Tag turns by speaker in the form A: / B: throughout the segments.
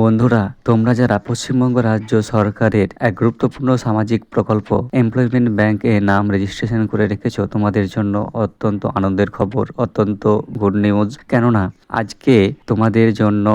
A: বন্ধুরা, তোমরা যারা পশ্চিমবঙ্গ রাজ্য সরকারের এক গুরুত্বপূর্ণ সামাজিক প্রকল্প এমপ্লয়মেন্ট ব্যাংক এ নাম রেজিস্ট্রেশন করে রেখেছো, তোমাদের জন্য অত্যন্ত আনন্দের খবর, অত্যন্ত গুড নিউজ। কেননা আজকে তোমাদের জন্য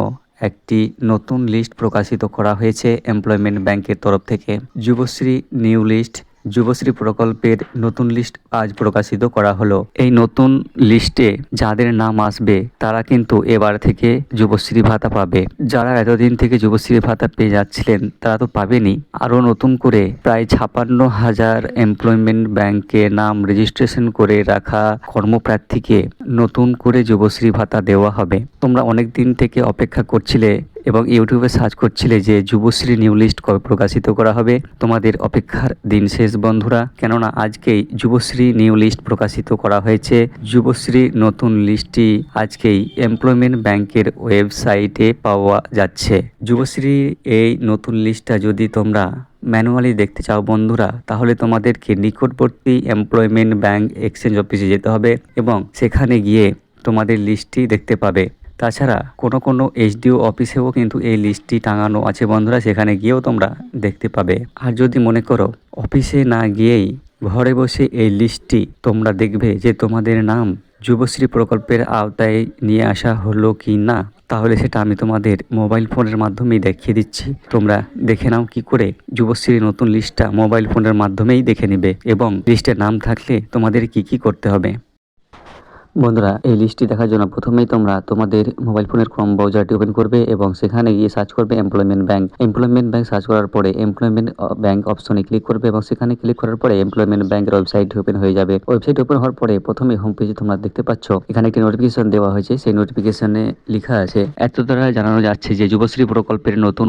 A: একটি নতুন লিস্ট প্রকাশিত করা হয়েছে এমপ্লয়মেন্ট ব্যাংকের তরফ থেকে। যুবশ্রী নিউ লিস্ট, যুবশ্রী প্রকল্পের নতুন লিস্ট আজ প্রকাশিত করা হলো। এই নতুন লিস্টে যাদের নাম আসবে তারা কিন্তু এবার থেকে যুবশ্রী ভাতা পাবে। যারা এতদিন থেকে যুবশ্রী ভাতা পেয়ে যাচ্ছিলেন তারা তো পাবেনই, আরও নতুন করে প্রায় 56,000 এমপ্লয়মেন্ট ব্যাংকে নাম রেজিস্ট্রেশন করে রাখা কর্মপ্রার্থীকে নতুন করে যুবশ্রী ভাতা দেওয়া হবে। তোমরা অনেক দিন থেকে অপেক্ষা করছিলে এবং ইউটিউবে সার্চ করছিলে যে যুবশ্রী নিউ লিস্ট কবে প্রকাশিত করা হবে। তোমাদের অপেক্ষার দিন শেষ বন্ধুরা, কেননা আজকেই যুবশ্রী নিউ লিস্ট প্রকাশিত করা হয়েছে। যুবশ্রী নতুন লিস্টটি আজকেই এমপ্লয়মেন্ট ব্যাংকের ওয়েবসাইটে পাওয়া যাচ্ছে। যুবশ্রী এই নতুন লিস্টটা যদি তোমরা ম্যানুয়ালি দেখতে চাও বন্ধুরা, তাহলে তোমাদেরকে নিকটবর্তী এমপ্লয়মেন্ট ব্যাংক এক্সচেঞ্জ অফিসে যেতে হবে এবং সেখানে গিয়ে তোমাদের লিস্টটি দেখতে পাবে। তাছাড়া কোনো এইচডিও অফিসেও কিন্তু এই লিস্টটি টাঙানো আছে বন্ধুরা, সেখানে গিয়েও তোমরা দেখতে পাবে। আর যদি মনে করো অফিসে না গিয়েই ঘরে বসে এই লিস্টটি তোমরা দেখবে যে তোমাদের নাম যুবশ্রী প্রকল্পের আওতায় নিয়ে আসা হলো কি না, তাহলে সেটা আমি তোমাদের মোবাইল ফোনের মাধ্যমেই দেখিয়ে দিচ্ছি। তোমরা দেখে নাও কি করে যুবশ্রীর নতুন লিস্টটা মোবাইল ফোনের মাধ্যমেই দেখে নিবে এবং লিস্টে নাম থাকলে তোমাদের কি করতে হবে। বন্ধুরা, এই লিস্টটি দেখার জন্য প্রথমেই তোমরা তোমাদের মোবাইল ফোনের ক্রোম ব্রাউজারটি ওপেন করবে এবং সেখানে গিয়ে সার্চ করবে employment bank. Employment bank search করার পরে এমপ্লয়মেন্ট ব্যাংক অপশনে ক্লিক করবে এবং সেখানে ক্লিক করার পরে এমপ্লয়মেন্ট ব্যাংকের ওয়েবসাইট ওপেন হয়ে যাবে। ওয়েবসাইট ওপেন হওয়ার পরে প্রথমে হোম পেজে তোমরা দেখতে পাচ্ছ এখানে একটি নোটিফিকেশন দেওয়া হয়েছে। সেই নোটিফিকেশনে লেখা আছে, এত দ্বারা জানানো যাচ্ছে যে যুবশ্রী প্রকল্পের নতুন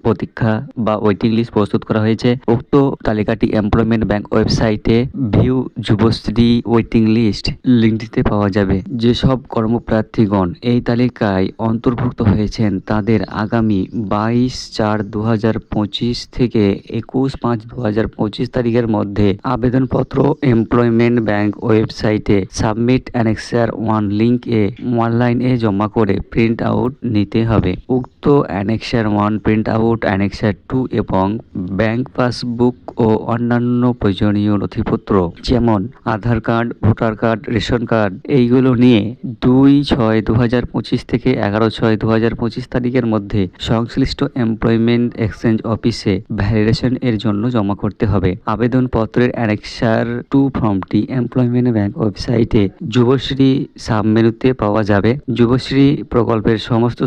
A: প্রতীক্ষা বা ওয়েটিং লিস্ট প্রস্তুত করা হয়েছে। উক্ত তালিকাটি এমপ্লয়মেন্ট ব্যাংক ওয়েবসাইটে ভিউ যুবশ্রী ওয়েটিং লিস্ট লিঙ্কটিতে পাওয়া যাবে। যেসব কর্মপ্রার্থীগণ এই তালিকায় অন্তর্ভুক্ত হয়েছেন তাদের আগামী 22/4/2025 থেকে 21/5/2025 তারিখের মধ্যে আবেদনপত্র এমপ্লয়মেন্ট ব্যাংক ওয়েবসাইটে সাবমিট অ্যানেক্সার 1 লিঙ্কে অনলাইনে জমা করে প্রিন্ট আউট নিতে হবে। উক্ত অ্যানেক্সার 1, প্রিন্ট আউট অ্যানেক্সার 2 এবং ব্যাংক পাসবুক ও অন্যান্য প্রয়োজনীয় নথিপত্র যেমন Aadhaar card, voter card, ration card এইগুলো নিয়ে 2/6/2025 থেকে 11/6/2025 তারিখের মধ্যে সংশ্লিষ্ট এমপ্লয়মেন্ট এক্সচেঞ্জ অফিসে ভ্যালিডেশন এর জন্য জমা করতে হবে। আবেদনপত্রের অ্যানেক্সার 2 ফর্মটি এমপ্লয়মেন্ট ব্যাংক ওয়েবসাইটে যুবশ্রী সাব মেনুতে পাওয়া যাবে। যুবশ্রী প্রকল্পের সমস্ত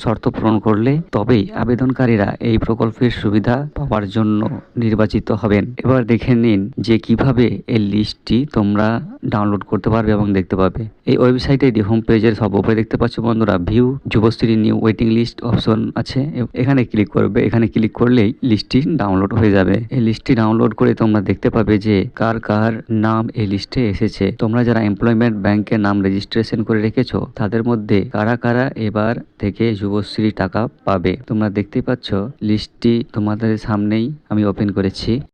A: শর্ত পূরণ করলে তবেই আবেদনকারীরা এই প্রকল্পের সুবিধা পাওয়ার জন্য নির্বাচিত হবেন। এবার দেখে নিন যে কিভাবে এই লিস্টটি তোমরা ডাউনলোড করতে পারবে এবং দেখতে পাবে। এই ওয়েবসাইটে হোম পেজের সব উপরে দেখতে পাচ্ছ বন্ধুরা, view Yuvashree new waiting list option আছে, এখানে ক্লিক করবে। এখানে ক্লিক করলেই লিস্টটি ডাউনলোড হয়ে যাবে। এই লিস্টটি ডাউনলোড করে তোমরা দেখতে পাবে যে কার কার নাম এই লিস্টে এসেছে। তোমরা যারা এমপ্লয়মেন্ট ব্যাংকে নাম রেজিস্ট্রেশন করে রেখেছো তাদের মধ্যে কারা কারা এবার থেকে যুবশ্রী টাকা পাবে তোমরা দেখতে পাচ্ছ। লিস্টটি তোমাদের সামনেই আমি ওপেন করেছি।